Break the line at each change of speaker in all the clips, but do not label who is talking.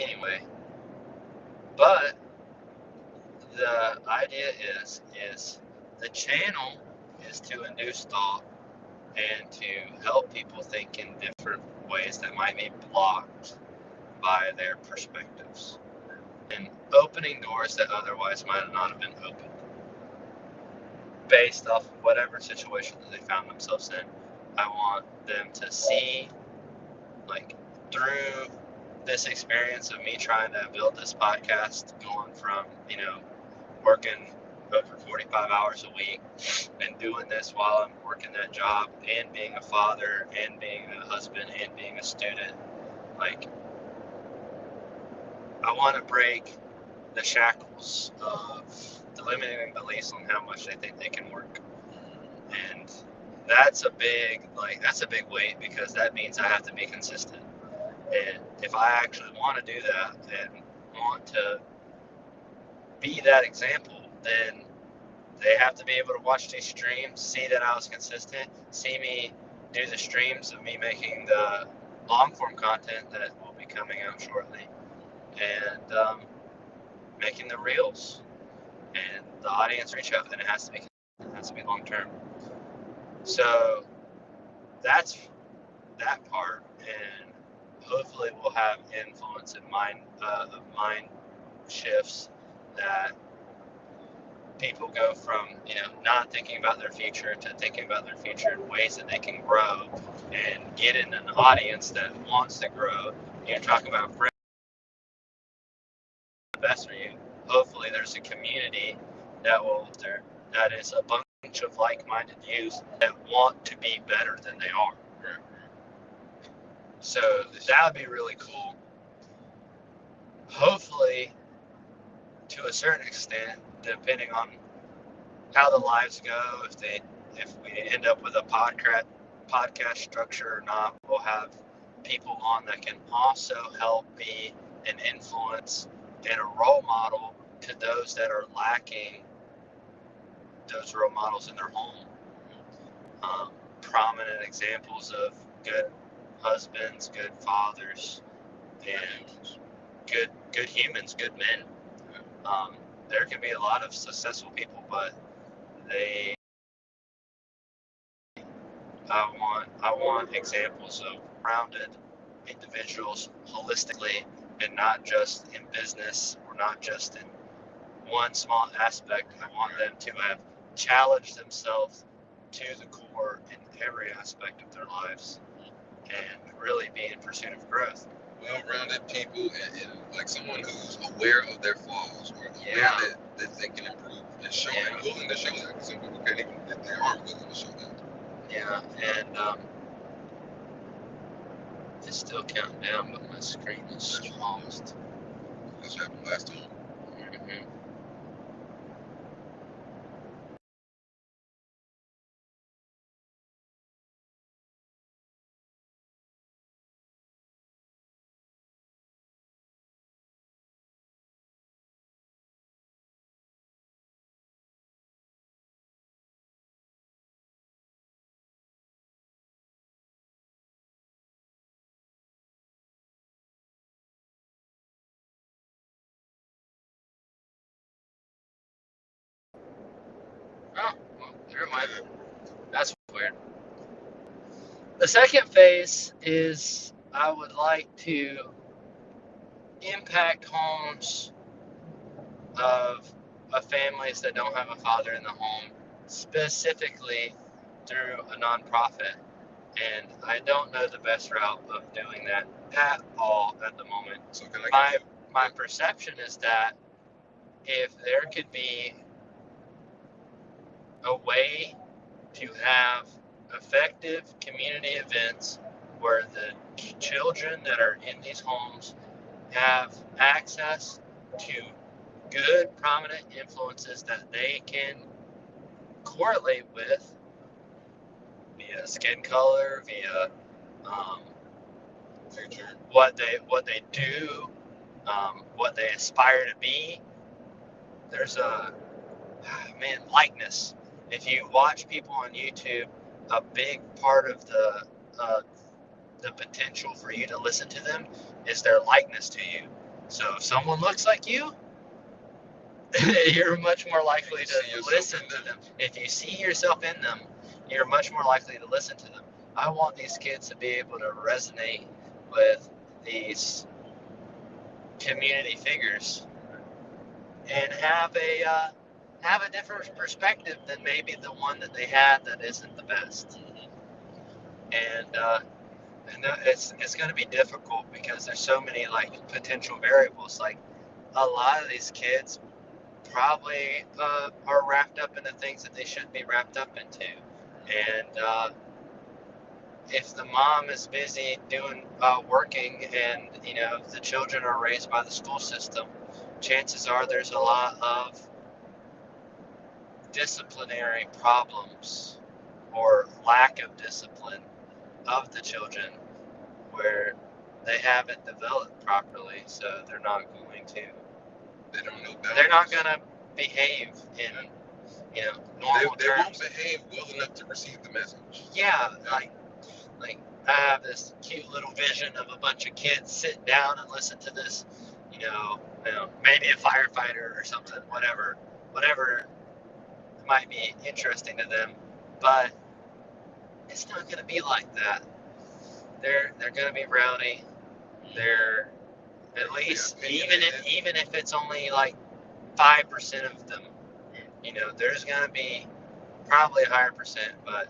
anyway. But the idea is the channel is to induce thought and to help people think in different ways that might be blocked by their perspectives, and opening doors that otherwise might not have been opened based off of whatever situation that they found themselves in. I want them to see, like, through this experience of me trying to build this podcast, going from, working over 45 hours a week and doing this while I'm working that job and being a father and being a husband and being a student. Like, I want to break the shackles of the limiting beliefs on how much they think they can work. And that's a big weight, because that means I have to be consistent. And if I actually want to do that and want to be that example, then they have to be able to watch these streams, see that I was consistent, see me do the streams of me making the long form content that will be coming out shortly, and making the reels, and the audience reach out, and it has to be long term. So that's that part, and hopefully we'll have influence in mind shifts that people go from not thinking about their future to thinking about their future in ways that they can grow and get in an audience that wants to grow. You're talking about friends, the best for you. Hopefully there's a community that is a bunch of like-minded youths that want to be better than they are. So that would be really cool. Hopefully, to a certain extent, depending on how the lives go, if we end up with a podcast structure or not, we'll have people on that can also help be an influence and a role model to those that are lacking those role models in their home. Prominent examples of good husbands, good fathers, and good humans, good men. There can be a lot of successful people, but I want examples of rounded individuals holistically, and not just in business or not just in one small aspect. I want them to have challenged themselves to the core in every aspect of their lives and really be in pursuit of growth.
Well-rounded people, and like someone who's aware of their flaws, or aware that they can improve, and willing to show that. Because some people can't even, they aren't willing to show that.
Yeah, and it's still counting down, but my screen is paused.
That's what happened last time.
Mm-hmm. Oh, well, never mind. That's weird. The second phase is I would like to impact homes of families that don't have a father in the home, specifically through a nonprofit. And I don't know the best route of doing that at all at the moment.
So
my perception is that if there could be a way to have effective community events where the children that are in these homes have access to good, prominent influences that they can correlate with via skin color, via what they do, what they aspire to be. There's likeness. If you watch people on YouTube, a big part of the potential for you to listen to them is their likeness to you. So if someone looks like you, you're much more likely to listen to them. If you see yourself in them, you're much more likely to listen to them. I want these kids to be able to resonate with these community figures and have a different perspective than maybe the one that they had that isn't the best. And it's going to be difficult because there's so many like potential variables. Like a lot of these kids probably are wrapped up into things that they shouldn't be wrapped up into. And if the mom is busy doing working, and the children are raised by the school system, chances are there's a lot of disciplinary problems or lack of discipline of the children where they haven't developed properly, so they're not going to.
They don't know better.
They're not going to behave in normal
They
terms.
won't behave well enough to receive the message.
Yeah, like I have this cute little vision of a bunch of kids sitting down and listen to this, maybe a firefighter or something, whatever might be interesting to them, but it's not going to be like that. They're going to be rowdy. They're at least even if it's only like 5% of them, there's going to be probably a higher percent, but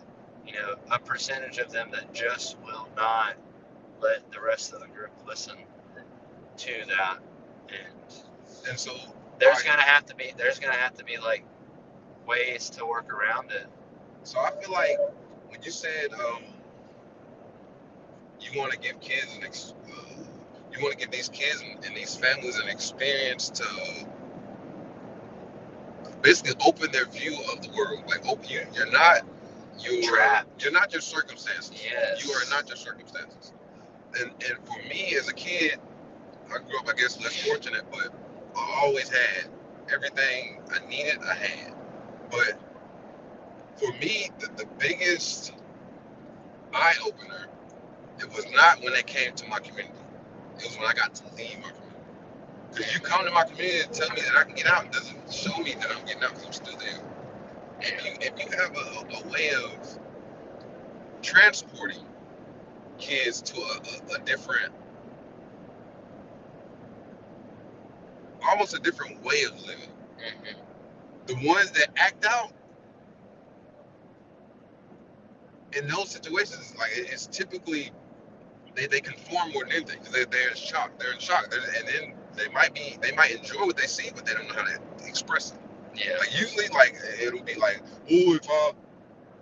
a percentage of them that just will not let the rest of the group listen to that,
and so
there's going to have to be like ways to work around it.
So I feel like when you said you want to give kids you want to give these kids and these families an experience to basically open their view of the world. Like, you're not your circumstances.
Yes.
You are not your circumstances. And for me as a kid, I grew up, I guess, less fortunate, but I always had everything I needed. I had. But for me, the biggest eye opener, it was not when they came to my community. It was when I got to leave my community. Because you come to my community and tell me that I can get out, it doesn't show me that I'm getting out because I'm still there. If you have a way of transporting kids to a different, almost a different way of living, the ones that act out in those situations, like it's typically they conform more than anything because they're in shock. And then they might enjoy what they see, but they don't know how to express it.
Yeah.
Like usually, like it'll be like, oh, if I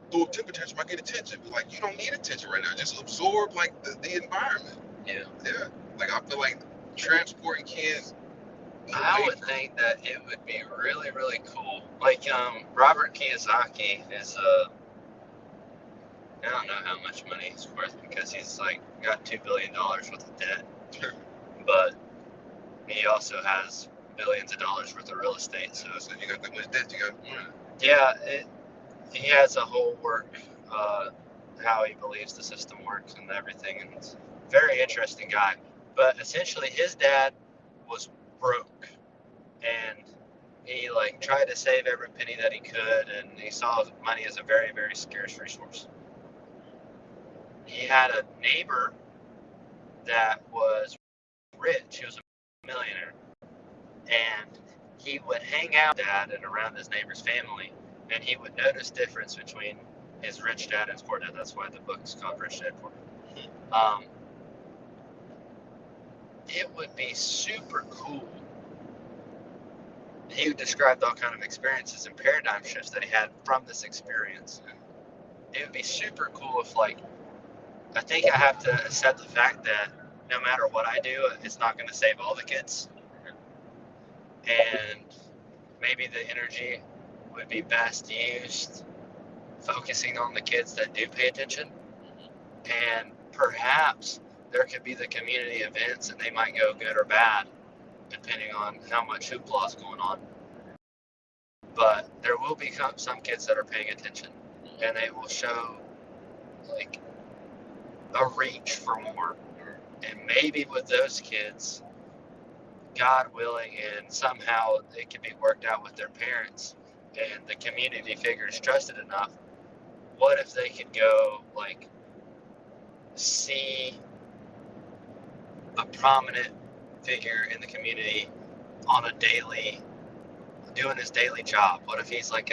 throw a temper tantrum, I get attention. But like, you don't need attention right now. Just absorb like the environment.
Yeah.
Yeah. Like I feel like transporting kids.
I would think that it would be really, really cool. Like Robert Kiyosaki is I don't know how much money he's worth because he's like got $2 billion worth of debt.
Sure.
But he also has billions of dollars worth of real estate. So
you got that much debt, you got.
Yeah, he has a whole work how he believes the system works and everything, and it's a very interesting guy. But essentially, his dad was broke, and he like tried to save every penny that he could, and he saw money as a very, very scarce resource. He had a neighbor that was rich. He was a millionaire, and he would hang out with dad and around his neighbor's family, and he would notice difference between his rich dad and his poor dad. That's why the book's called Rich Dad Poor Dad. It would be super cool. He described all kind of experiences and paradigm shifts that he had from this experience. It would be super cool if, like, I think I have to accept the fact that no matter what I do, it's not going to save all the kids. And maybe the energy would be best used focusing on the kids that do pay attention. And perhaps there could be the community events, and they might go good or bad, depending on how much hoopla is going on. But there will be some kids that are paying attention, and they will show like a reach for more. And maybe with those kids, God willing, and somehow it can be worked out with their parents, and the community figures trusted enough. What if they could go like see a prominent figure in the community on a daily, doing his daily job? What if he's like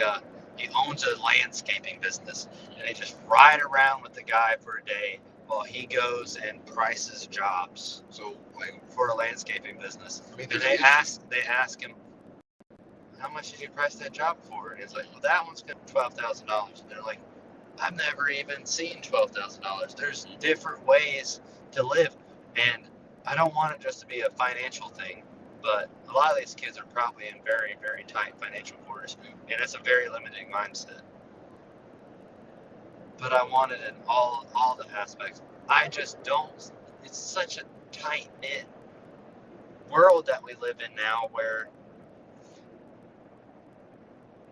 he owns a landscaping business and they just ride around with the guy for a day while he goes and prices jobs
So like
for a landscaping business?
I mean,
And they ask him, how much did you price that job for? And he's like, well, that one's going to be $12,000. And they're like, I've never even seen $12,000. There's different ways to live, and I don't want it just to be a financial thing. But a lot of these kids are probably in very, very tight financial quarters, and it's a very limiting mindset. But I want it in all the aspects. I just don't. It's such a tight knit world that we live in now, where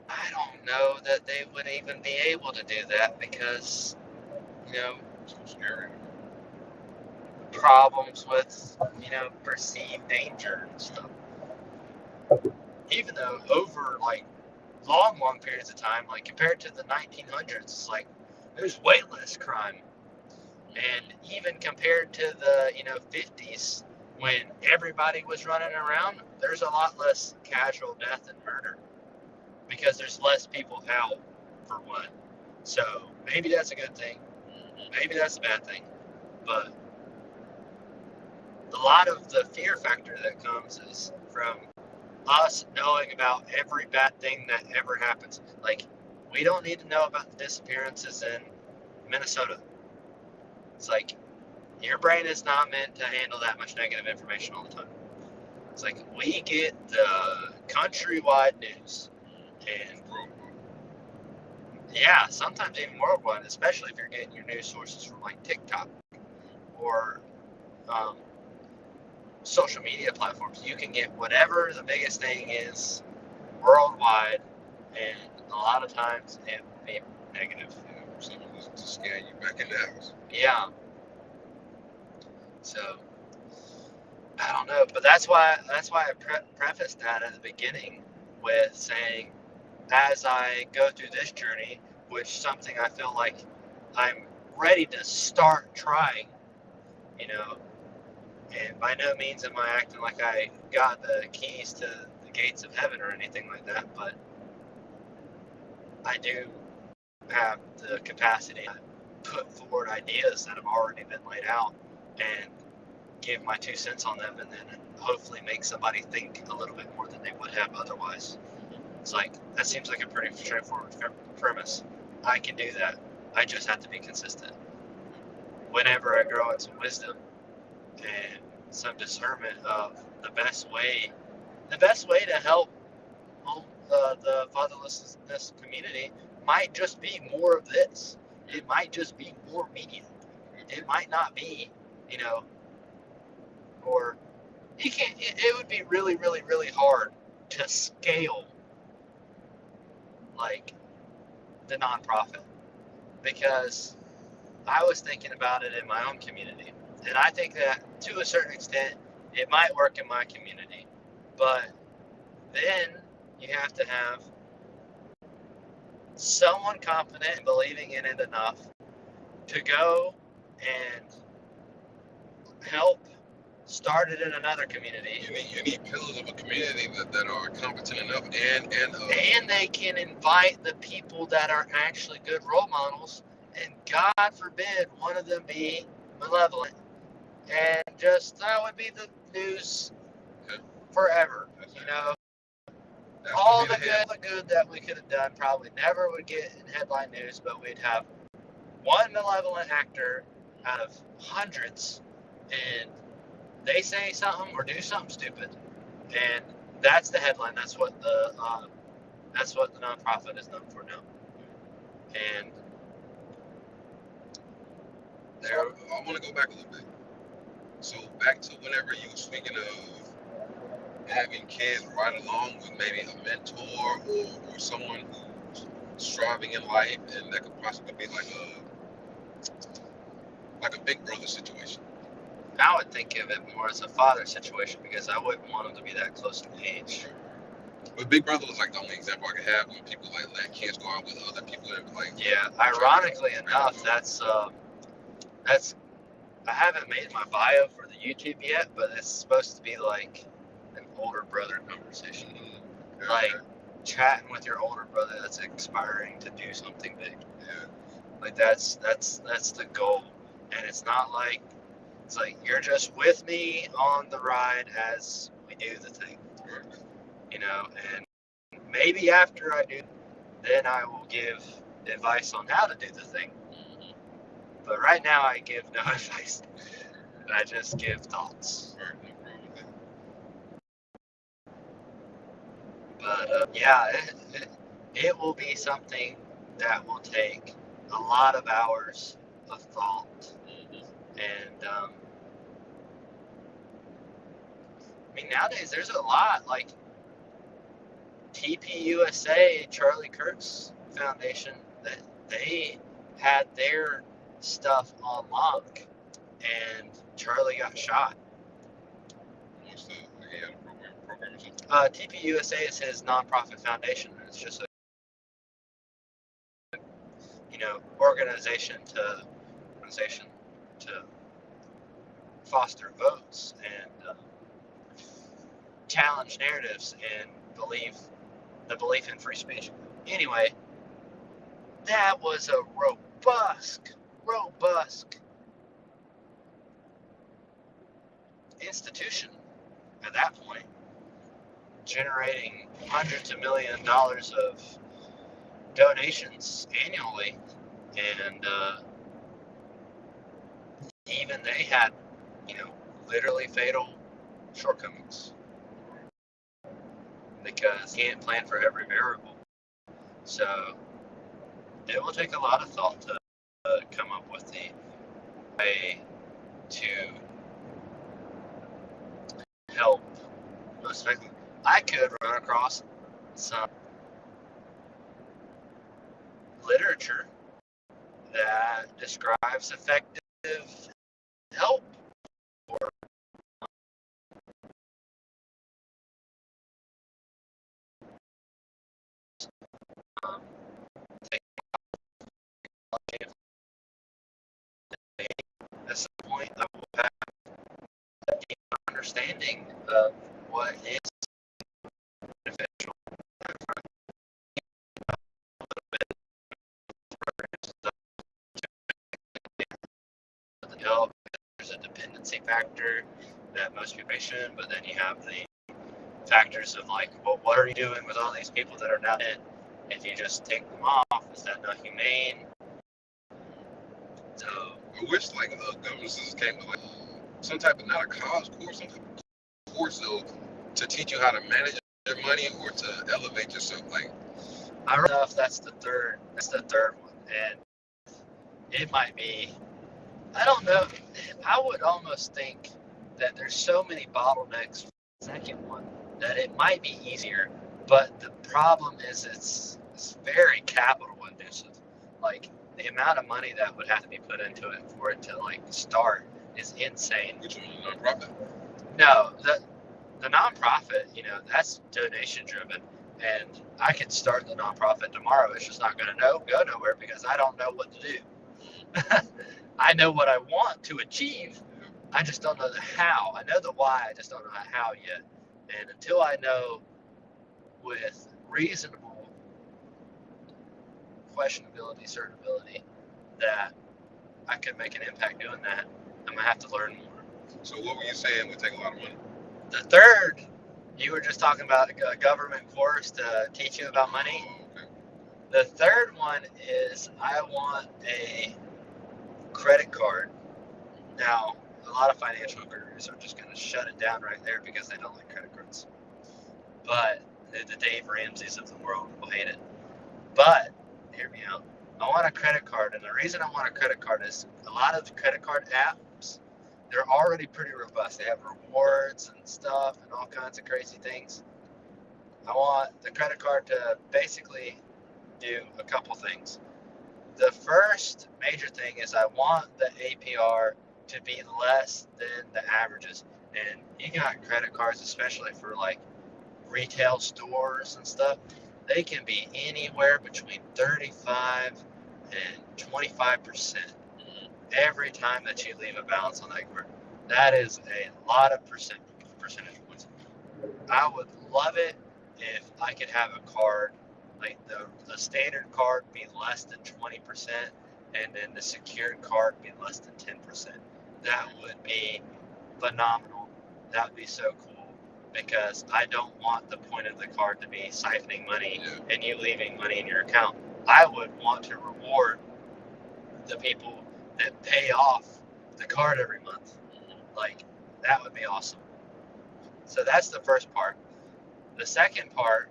I don't know that they would even be able to do that because, you know,
so scary.
problems with, you know, perceived danger and stuff. Even though over like long periods of time, like compared to the 1900s, it's like there's way less crime. And even compared to the, you know, 50s, when everybody was running around, there's a lot less casual death and murder because there's less people out, for one. So maybe that's a good thing. Maybe that's a bad thing. But a lot of the fear factor that comes is from us knowing about every bad thing that ever happens. Like, we don't need to know about the disappearances in Minnesota. It's like, your brain is not meant to handle that much negative information all the time. It's like, we get the countrywide news. And yeah, sometimes even worldwide, especially if you're getting your news sources from like TikTok or social media platforms. You can get whatever the biggest thing is worldwide, and a lot of times it will be negative.
Something to scare you back in the house.
Yeah. So I don't know, but that's why I prefaced that at the beginning with saying, as I go through this journey, which something I feel like I'm ready to start trying, you know, and by no means am I acting like I got the keys to the gates of heaven or anything like that, but I do have the capacity to put forward ideas that have already been laid out and give my 2 cents on them, and then hopefully make somebody think a little bit more than they would have otherwise. It's like, that seems like a pretty straightforward premise. I can do that. I just have to be consistent. Whenever I grow in some wisdom and some discernment of the best way to help the fatherlessness community might just be more of this. It might just be more media. It might not be, you know, or you can't. It would be really, really, really hard to scale like the nonprofit, because I was thinking about it in my own community, and I think that to a certain extent it might work in my community, but then you have to have someone confident and believing in it enough to go and help start it in another community.
You need pillars of a community that are competent enough
and they can invite the people that are actually good role models, and God forbid one of them be malevolent, and just that would be the news forever. You know, all the good that we could have done probably never would get in headline news, but we'd have one malevolent actor out of hundreds, and they say something or do something stupid, and that's the headline. That's what the nonprofit is known for now. And
there, I want to go back a little bit. So back to whenever you were speaking of having kids ride along with maybe a mentor or someone who's striving in life, and that could possibly be like a big brother situation.
I would think of it more as a father situation because I wouldn't want him to be that close to age.
But Big Brother was like the only example I could have when people like let kids go out with other people that like.
Yeah, ironically enough, that's I haven't made my bio for the YouTube yet, but it's supposed to be like an older brother conversation, like chatting with your older brother that's aspiring to do something big.
Yeah.
Like that's the goal, and it's not like it's like you're just with me on the ride as we do the thing, you know. And maybe after I do, then I will give advice on how to do the thing. But right now, I give no advice. I just give thoughts. But yeah, it will be something that will take a lot of hours of thought. And I mean, nowadays there's a lot like TPUSA, Charlie Kirk's foundation, that they had their stuff on lock, and Charlie got shot.
What's the program?
TPUSA is his nonprofit foundation. It's just a organization to foster votes and challenge narratives and the belief in free speech. Anyway, that was a robust institution at that point, generating hundreds of $millions of donations annually, and even they had, literally fatal shortcomings because you can't plan for every variable. So it will take a lot of thought to come up with the way to help most effectively. I could run across some literature that describes effective help for at some point I will have a deeper understanding of what is beneficial. There's a dependency factor that most people shouldn't, but then you have the factors of like, well, what are you doing with all these people that are now dead? If you just take them off, is that not humane? So
I wish like the government came with like some type of not a college course, some type of course though, to teach you how to manage your money or to elevate yourself. Like
I don't know if that's the third one, and it might be. I don't know. I would almost think that there's so many bottlenecks for the second one that it might be easier, but the problem is it's very capital intensive. Like the amount of money that would have to be put into it for it to like start is insane.
which one, nonprofit?
No, the nonprofit, that's donation driven, and I could start the nonprofit tomorrow. It's just not going to go nowhere because I don't know what to do. I know what I want to achieve. I just don't know the how. I know the why. I just don't know the how yet. And until I know with reasonable questionability, certainty that I could make an impact doing that, I'm going to have to learn more.
So what were you saying would take a lot of money?
The third, you were just talking about a government course to teach you about money.
Oh, okay.
The third one is I want a credit card. Now, a lot of financial gurus are just going to shut it down right there because they don't like credit cards. But the Dave Ramseys of the world will hate it. But, hear me out. I want a credit card, and the reason I want a credit card is a lot of the credit card apps, they're already pretty robust. They have rewards and stuff and all kinds of crazy things. I want the credit card to basically do a couple things. The first major thing is I want the APR to be less than the averages. And you got credit cards, especially for like retail stores and stuff, they can be anywhere between 35 and 25% every time that you leave a balance on that card. That is a lot of percentage points. I would love it if I could have a card, like the standard card be less than 20%, and then the secured card be less than 10%. That would be phenomenal. That would be so cool, because I don't want the point of the card to be siphoning money and you leaving money in your account. I would want to reward the people that pay off the card every month. Like, that would be awesome. So that's the first part. The second part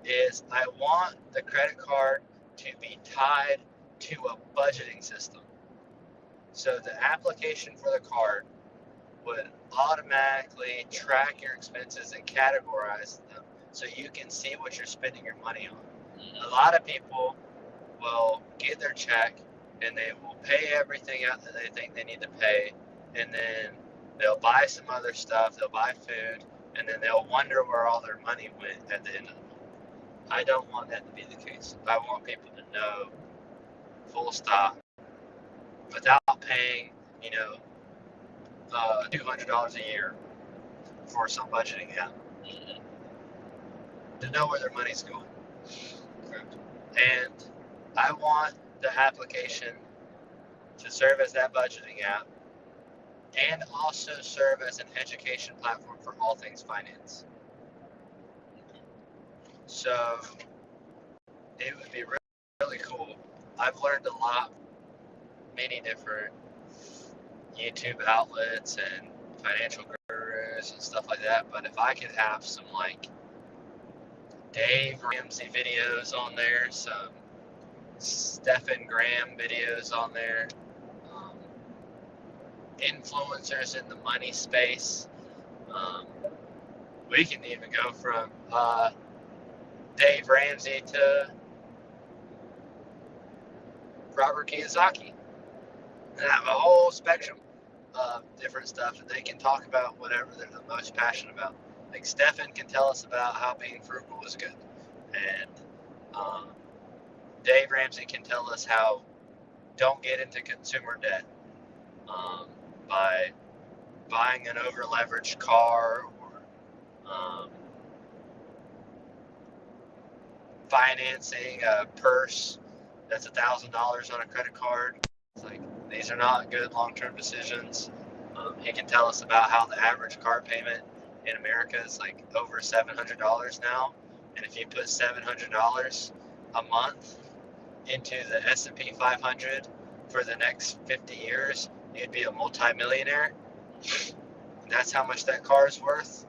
is I want the credit card to be tied to a budgeting system. So the application for the card would automatically track your expenses and categorize them so you can see what you're spending your money on. A lot of people will get their check and they will pay everything out that they think they need to pay, and then they'll buy some other stuff, they'll buy food, and then they'll wonder where all their money went at the end of the month. I don't want that to be the case. I want people to know, full stop, without paying, $200 a year for some budgeting app, to know where their money's going. And I want the application to serve as that budgeting app and also serve as an education platform for all things finance. So it would be really, really cool. I've learned a lot, many different YouTube outlets and financial gurus and stuff like that. But if I could have some like Dave Ramsey videos on there, some Stephen Graham videos on there, influencers in the money space. We can even go from Dave Ramsey to Robert Kiyosaki, and have a whole spectrum of different stuff that they can talk about whatever they're the most passionate about. Like Stephen can tell us about how being frugal is good, and Dave Ramsey can tell us how don't get into consumer debt by buying an over-leveraged car, or financing a purse that's $1,000 on a credit card. It's like, these are not good long-term decisions. He can tell us about how the average car payment in America is like over $700 now, and if you put $700 a month into the S&P 500 for the next 50 years, you'd be a multi-millionaire. And that's how much that car is worth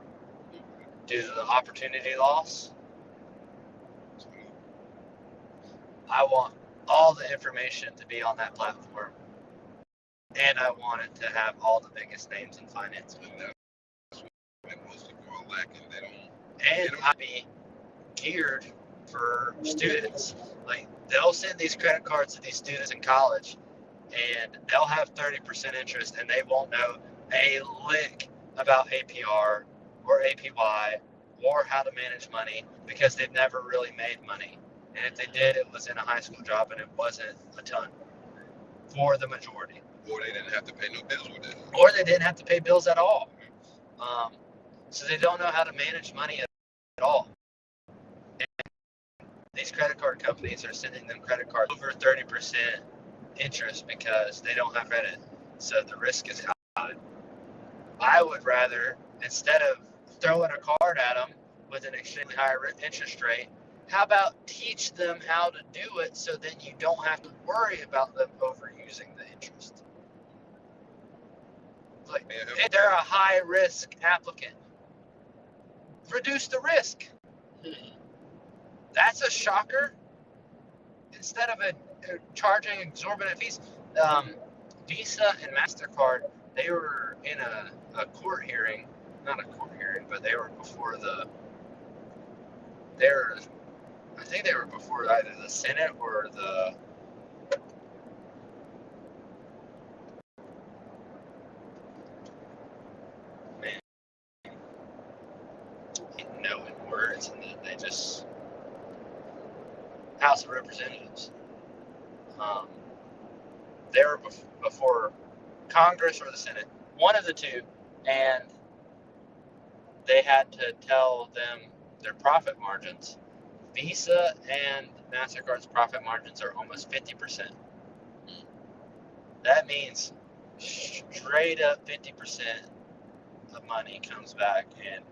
due to the opportunity loss. I want all the information to be on that platform, and I want it to have all the biggest names in finance.
And that's what most people are lacking.
And I'd be geared for students. Like, they'll send these credit cards to these students in college, and they'll have 30% interest, and they won't know a lick about APR or APY or how to manage money, because they've never really made money. And if they did, it was in a high school job, and it wasn't a ton for the majority.
Or they didn't have to pay no bills with it.
Or they didn't have to pay bills at all. So they don't know how to manage money at all. And these credit card companies are sending them credit cards over 30% interest because they don't have credit. So the risk is high. I would rather, instead of throwing a card at them with an extremely high interest rate, how about teach them how to do it so then you don't have to worry about them overusing the interest? Like, if they're a high risk applicant, reduce the risk. That's a shocker. Instead of charging exorbitant fees, Visa and MasterCard, they were in a court hearing, not a court hearing, but they were before I think they were before either the Senate or the House of Representatives. They were before Congress or the Senate, one of the two, and they had to tell them their profit margins. Visa and MasterCard's profit margins are almost 50%. That means straight up 50% of money comes back and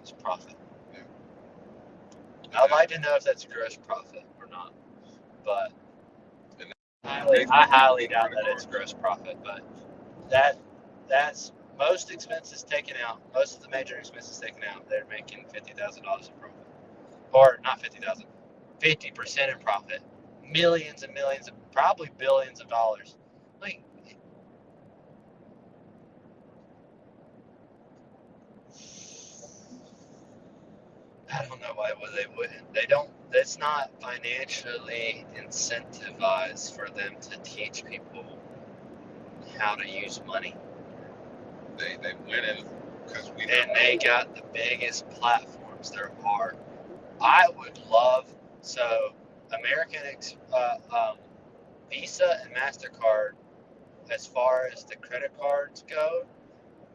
it's profit. I'd like to know if that's gross profit or not, but I highly doubt that it's gross profit. But that's most expenses taken out. Most of the major expenses taken out, they're making $50,000 in profit, or not 50,000, 50% in profit, millions and millions, probably billions of dollars. Like, I don't know why they wouldn't. They don't. It's not financially incentivized for them to teach people how to use money.
They went in because
they got the biggest platforms there are. I would love Visa and MasterCard, as far as the credit cards go,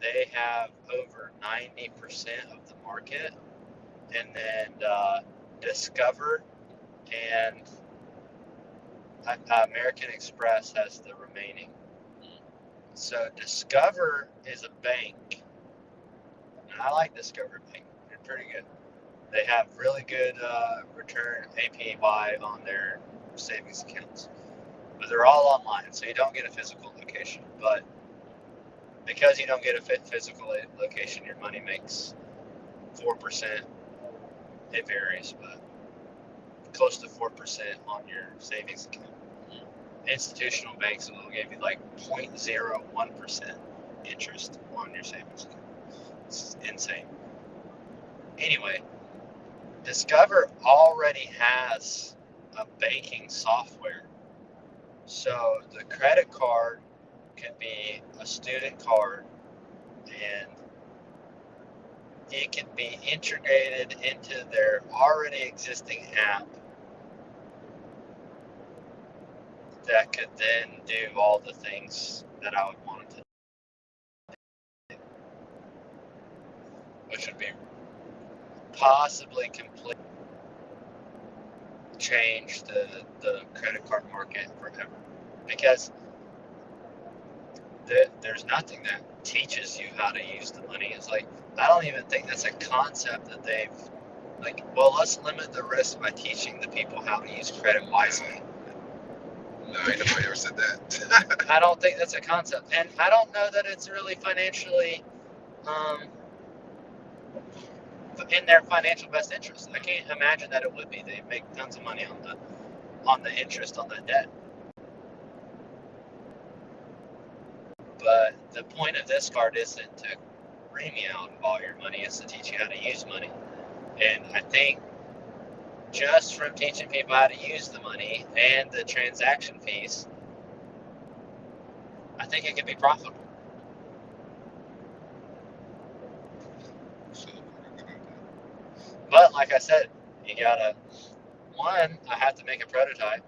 they have over 90% of the market. And then Discover and American Express has the remaining. So Discover is a bank. And I like Discover Bank. They're pretty good. They have really good return APY on their savings accounts. But they're all online, so you don't get a physical location. But because you don't get a physical location, your money makes 4%. It varies, but close to 4% on your savings account. Institutional banks will give you like 0.01% interest on your savings account. It's insane. Anyway, Discover already has a banking software. So the credit card can be a student card, and it can be integrated into their already existing app that could then do all the things that I would want it to do, which would be possibly completely change the credit card market forever. Because there's nothing that teaches you how to use the money. It's like, I don't even think that's a concept that they've, like, well, let's limit the risk by teaching the people how to use credit wisely.
No, ain't nobody ever said that.
I don't think that's a concept. And I don't know that it's really financially in their financial best interest. I can't imagine that it would be. They make tons of money on the interest on that debt. But the point of this card isn't to ream you out of all your money, it's to teach you how to use money. And I think just from teaching people how to use the money and the transaction fees, I think it could be profitable. But like I said, you gotta, one, I have to make a prototype,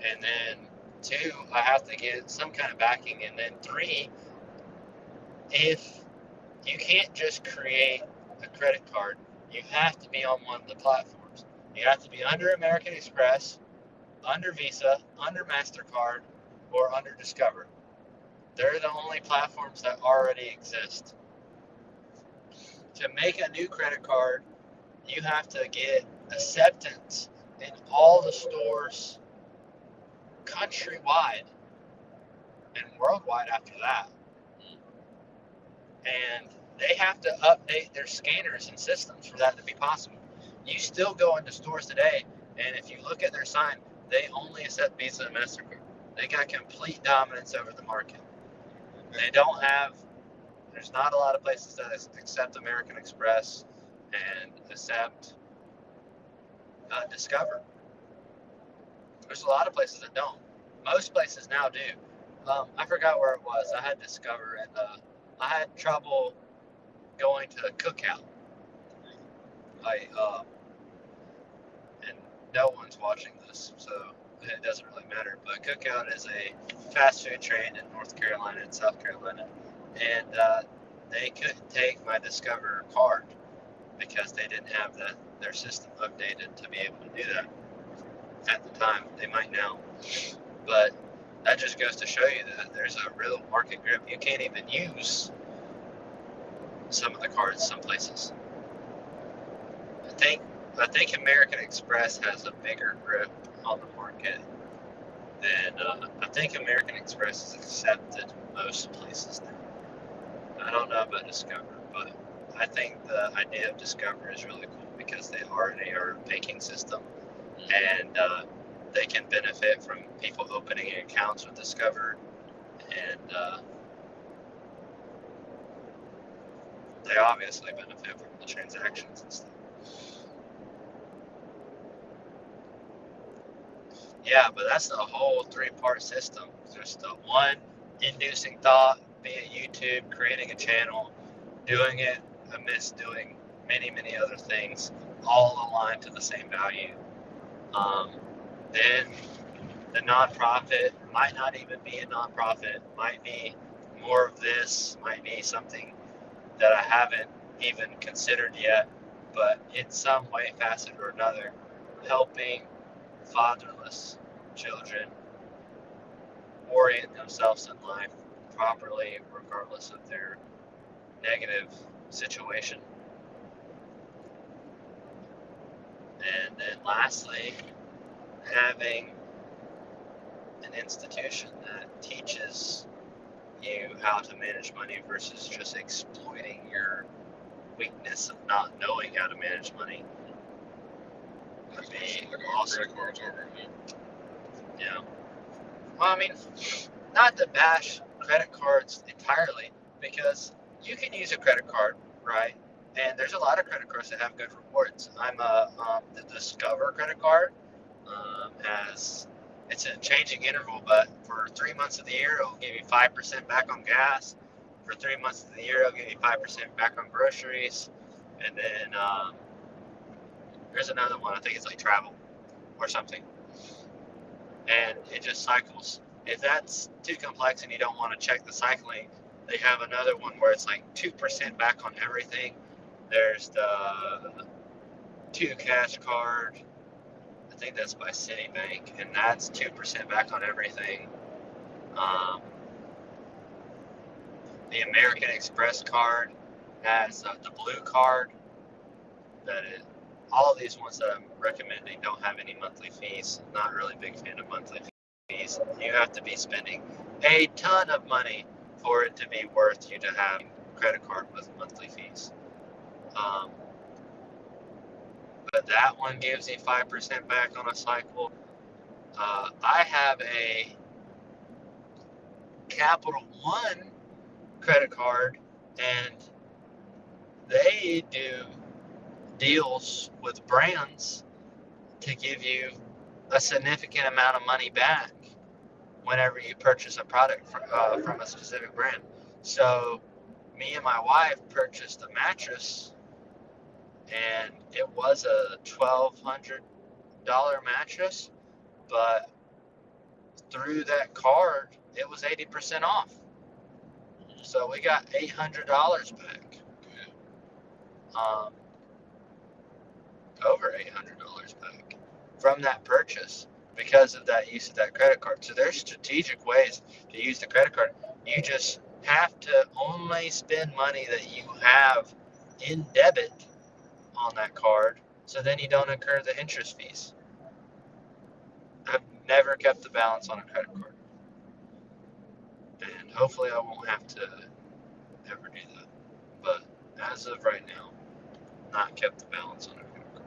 and then two, I have to get some kind of backing, and then three, if you can't just create a credit card, you have to be on one of the platforms. You have to be under American Express, under Visa, under MasterCard, or under Discover. They're the only platforms that already exist. To make a new credit card, you have to get acceptance in all the stores countrywide and worldwide after that. And they have to update their scanners and systems for that to be possible. You still go into stores today, and if you look at their sign, they only accept Visa and MasterCard. They got complete dominance over the market. They don't have, there's not a lot of places that accept American Express and accept Discover. There's a lot of places that don't. Most places now do. I forgot where it was. I had Discover, and I had trouble going to the Cookout. And no one's watching this, so it doesn't really matter. But Cookout is a fast food chain in North Carolina and South Carolina, and they couldn't take my Discover card because they didn't have their system updated to be able to do that at the time. They might now, but that just goes to show you that there's a real market grip. You can't even use some of the cards some places. I think American Express has a bigger grip on the market than I think American Express is accepted most places now. I don't know about Discover, but I think the idea of Discover is really cool because they already are a banking system, and they can benefit from people opening accounts with Discover, and they obviously benefit from the transactions and stuff. Yeah, but that's the whole 3-part system. Just the one inducing thought, be it YouTube, creating a channel, doing it amidst doing many, many other things, all aligned to the same value. Then the nonprofit might not even be a nonprofit, might be more of this, might be something that I haven't even considered yet, but in some way, facet or another, helping fatherless children orient themselves in life properly, regardless of their negative situation. And then lastly, having an institution that teaches you how to manage money versus just exploiting your weakness of not knowing how to manage money would be awesome. Yeah. Well, I mean, not to bash credit cards entirely, because you can use a credit card, right? And there's a lot of credit cards that have good rewards. I'm the Discover credit card has, it's a changing interval, but for 3 months of the year, it'll give you 5% back on gas. For 3 months of the year, it'll give you 5% back on groceries. And then there's another one, I think it's like travel or something. And it just cycles. If that's too complex and you don't want to check the cycling, they have another one where it's like 2% back on everything. There's the 2 Cash card. I think that's by Citibank, and that's 2% back on everything. The American Express card has the blue card. All of these ones that I'm recommending don't have any monthly fees. Not really a big fan of monthly fees. You have to be spending a ton of money for it to be worth you to have a credit card with monthly fees. But that one gives you 5% back on a cycle. I have a Capital One credit card, and they do deals with brands to give you a significant amount of money back whenever you purchase a product from a specific brand. So me and my wife purchased a mattress, and it was a $1,200 mattress, but through that card it was 80% off, so we got $800 back. Over $800 back from that purchase because of that use of that credit card. So there's strategic ways to use the credit card. You just have to only spend money that you have in debit on that card, so then you don't incur the interest fees. I've never kept the balance on a credit card, and hopefully I won't have to ever do that. But as of right now, not kept the balance on a credit card.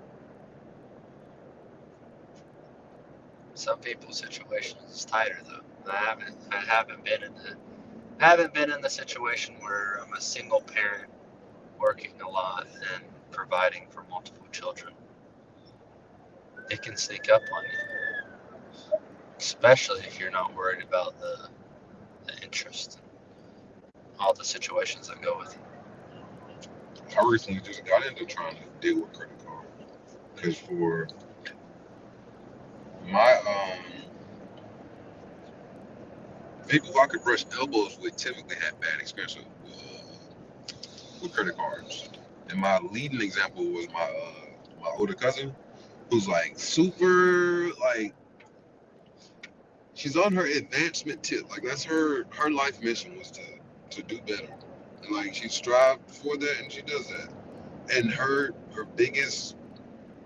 Some people's situation is tighter though. I haven't been in the situation where I'm a single parent working a lot and providing for multiple children. It can sneak up on you, especially if you're not worried about the interest and all the situations that go with it.
I recently just got into trying to deal with credit cards because for My people who I could brush elbows with typically have bad experience with credit cards. And my leading example was my older cousin, who's like super like she's on her advancement tip. Like that's her life mission was to do better. And like she strived for that and she does that. And her biggest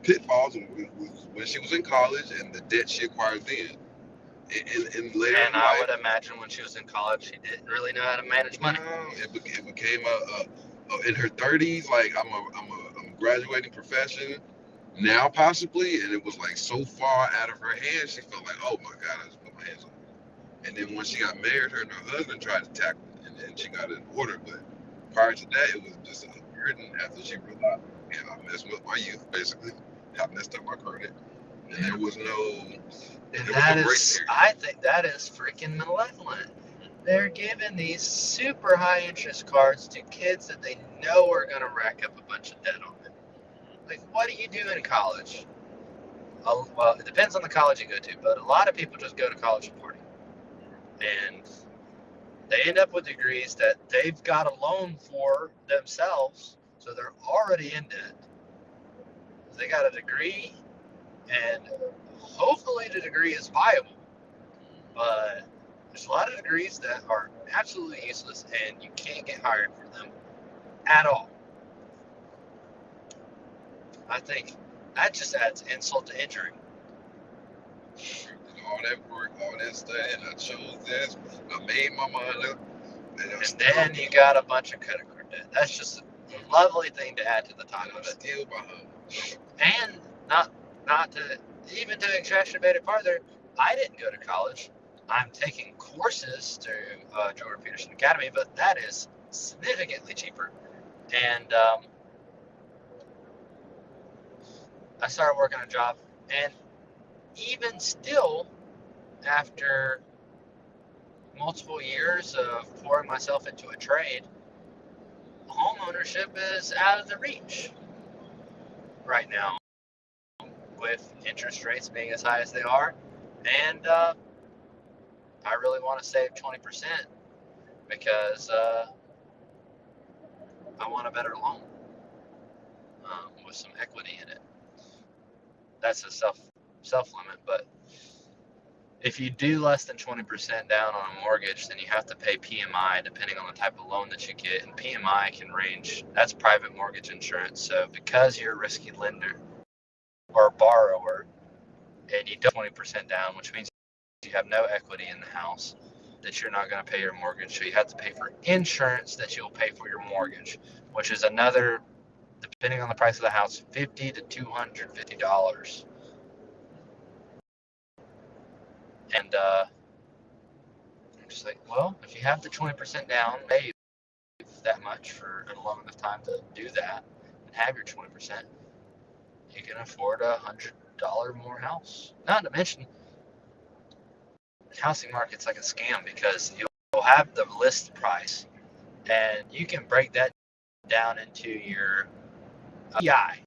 pitfalls was when she was in college and the debt she acquired then. And later
And
in
I
life,
would imagine when she was in college, she didn't really know how to manage money.
it became in her 30s. Like I'm a graduating profession now, possibly, and it was like so far out of her hands. She felt like, oh my god, I just put my hands on it. And then when she got married, her and her husband tried to tackle it, and then she got it in order. But prior to that, it was just a burden. After she realized, yeah, I messed with my youth, basically, I messed up my credit, and there was no.
And
There was
that
no break
is,
period.
I think that is freaking malevolent. They're giving these super high interest cards to kids that they know are going to rack up a bunch of debt on it. Like, what do you do in college? Well, it depends on the college you go to, but a lot of people just go to college to party. And they end up with degrees that they've got a loan for themselves, so they're already in debt. They got a degree, and hopefully the degree is viable. But there's a lot of degrees that are absolutely useless, and you can't get hired for them at all. I think that just adds insult to injury.
All that work, all that studying, I chose this, I made my mind up,
and then you got a bunch of credit card debt. That's just a lovely thing to add to the top of it.
Still behind.
And not to even to exacerbate it farther, I didn't go to college. I'm taking courses through Jordan Peterson Academy, but that is significantly cheaper. And I started working a job, and even still, after multiple years of pouring myself into a trade, home ownership is out of the reach right now, with interest rates being as high as they are. And I really want to save 20% because I want a better loan with some equity in it. That's a self limit, but if you do less than 20% down on a mortgage, then you have to pay PMI depending on the type of loan that you get. And PMI can range, that's private mortgage insurance. So because you're a risky lender or borrower and you don't 20% down, which means you have no equity in the house, that you're not going to pay your mortgage. So you have to pay for insurance that you'll pay for your mortgage, which is another, depending on the price of the house, $50 to $250. And I'm just like, well, if you have the 20% down, pay that much for a long enough time to do that and have your 20%, you can afford a $100 more house. Not to mention, the housing market's like a scam because you'll have the list price and you can break that down into your PI,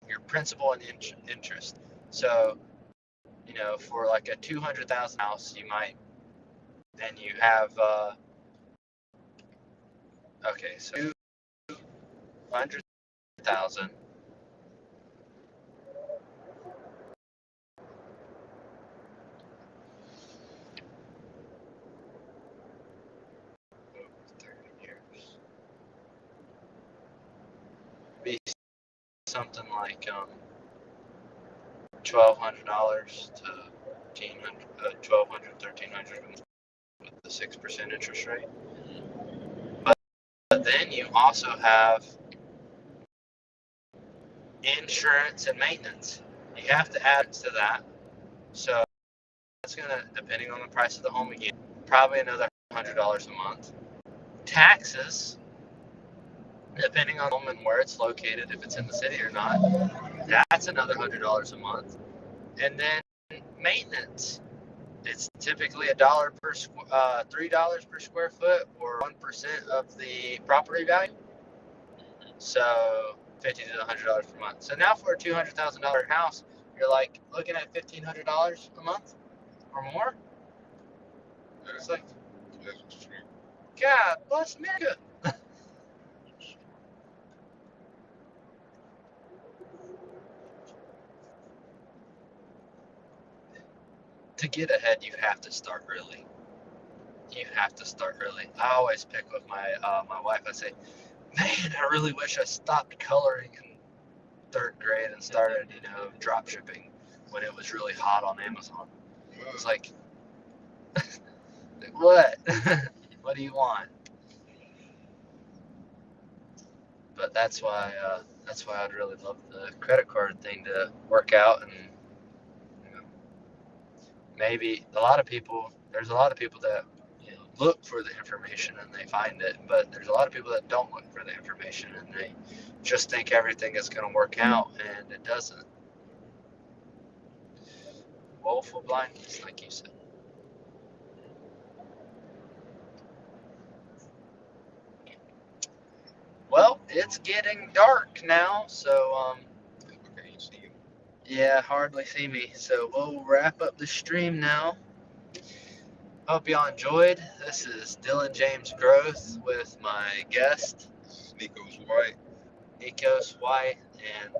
your principal and interest. So, for like a 200,000 house, you might, and you have, okay, so 200,000. Be something like $1,200 to $1,200, $1,300 with the 6% interest rate. But then you also have insurance and maintenance. You have to add to that. So that's gonna, depending on the price of the home again, probably another $100 a month. Taxes, depending on the home and where it's located, if it's in the city or not, that's another $100 a month. And then maintenance, it's typically $1 per $3 per square foot, or 1% of the property value. So $50 to $100 per month. So now for a $200,000 house, you're like looking at $1,500 a month or more.
Yeah,
It's like,
that's true.
God bless America. To get ahead, you have to start early. You have to start early. I always pick with my wife. I say, man, I really wish I stopped coloring in third grade and started, drop shipping when it was really hot on Amazon. It's like, what? What do you want? But that's why I'd really love the credit card thing to work out, and maybe there's a lot of people that look for the information and they find it, but there's a lot of people that don't look for the information and they just think everything is going to work out, and it doesn't. Woeful blindness, like you said. Well, it's getting dark now, so
Okay, you see.
yeah, hardly see me. So we'll wrap up the stream now. Hope y'all enjoyed. This is Dylan James Growth with my guest,
Nico's White.
Nikos White, and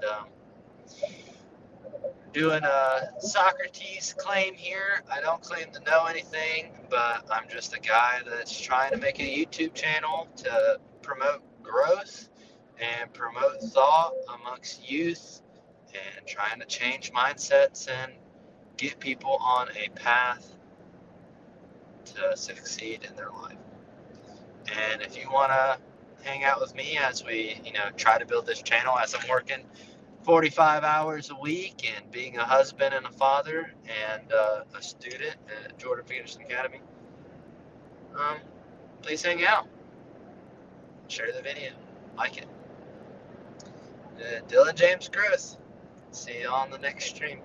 doing a Socrates claim here. I don't claim to know anything, but I'm just a guy that's trying to make a YouTube channel to promote growth and promote thought amongst youth and trying to change mindsets and get people on a path to succeed in their life. And if you want to hang out with me as we, try to build this channel, as I'm working 45 hours a week and being a husband and a father and a student at Jordan Peterson Academy, please hang out. Share the video. Like it. Dylan James Growth. See you on the next stream.